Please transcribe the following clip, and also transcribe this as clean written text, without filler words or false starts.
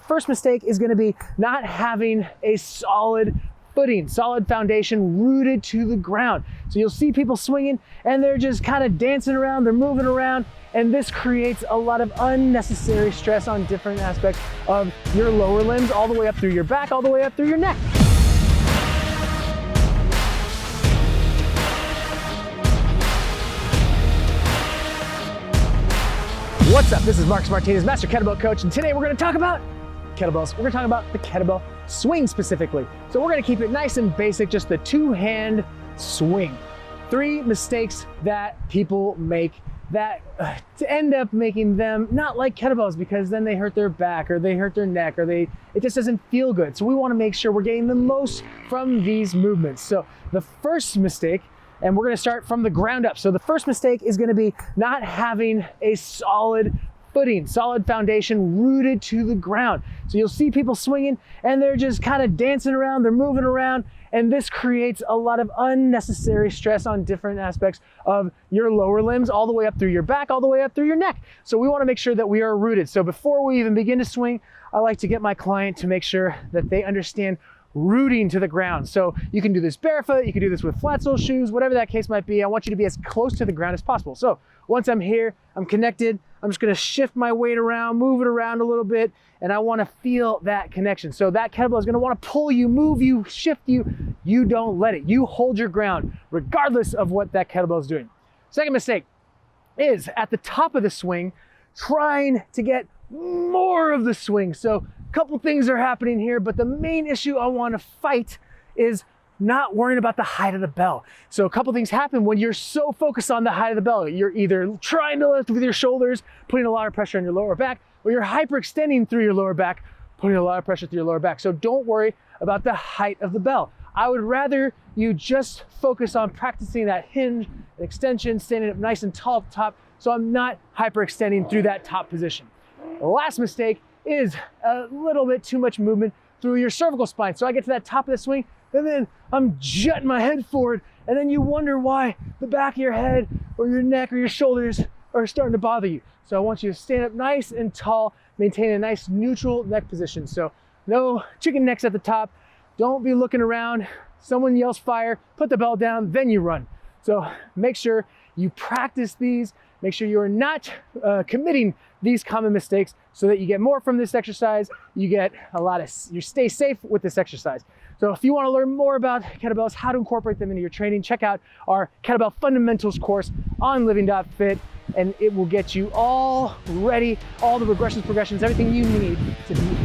First mistake is going to be not having a solid footing, solid foundation rooted to the ground. So you'll see people swinging and they're just kind of dancing around, they're moving around, and this creates a lot of unnecessary stress on different aspects of your lower limbs, all the way up through your back, all the way up through your neck. What's up? This is Marcus Martinez, Master Kettlebell Coach, and today we're going to talk about kettlebells. We're going to talk about the kettlebell swing specifically. So we're going to keep it nice and basic, just the two-hand swing. 3 mistakes that people make that to end up making them not like kettlebells, because then they hurt their back or they hurt their neck or it just doesn't feel good. So we want to make sure we're getting the most from these movements. So the first mistake, and we're going to start from the ground up. So the first mistake is going to be not having a solid footing, solid foundation rooted to the ground. So you'll see people swinging and they're just kind of dancing around, they're moving around, and this creates a lot of unnecessary stress on different aspects of your lower limbs, all the way up through your back, all the way up through your neck. So we want to make sure that we are rooted. So before we even begin to swing, I like to get my client to make sure that they understand rooting to the ground. So you can do this barefoot, you can do this with flat sole shoes, whatever that case might be. I want you to be as close to the ground as possible. So once I'm here, I'm connected, I'm just going to shift my weight around, move it around a little bit, and I want to feel that connection. So that kettlebell is going to want to pull you, move you, shift you. You don't let it. You hold your ground regardless of what that kettlebell is doing. Second mistake is at the top of the swing, trying to get more of the swing. So a couple things are happening here, but the main issue I want to fight is not worrying about the height of the bell. So a couple things happen when you're so focused on the height of the bell. You're either trying to lift with your shoulders, putting a lot of pressure on your lower back, or you're hyperextending through your lower back, putting a lot of pressure through your lower back. So don't worry about the height of the bell. I would rather you just focus on practicing that hinge and extension, standing up nice and tall at the top, so I'm not hyperextending through that top position. The last mistake is a little bit too much movement through your cervical spine. So I get to that top of the swing, and then I'm jutting my head forward, and then you wonder why the back of your head or your neck or your shoulders are starting to bother you. So I want you to stand up nice and tall, maintain a nice neutral neck position. So no chicken necks at the top. Don't be looking around. Someone yells fire, put the bell down, then you run. So make sure you practice these. Make sure you're not committing these common mistakes so that you get more from this exercise. You stay safe with this exercise. So if you want to learn more about kettlebells, how to incorporate them into your training, check out our Kettlebell Fundamentals course on Living.Fit, and it will get you all ready, all the regressions, progressions, everything you need to be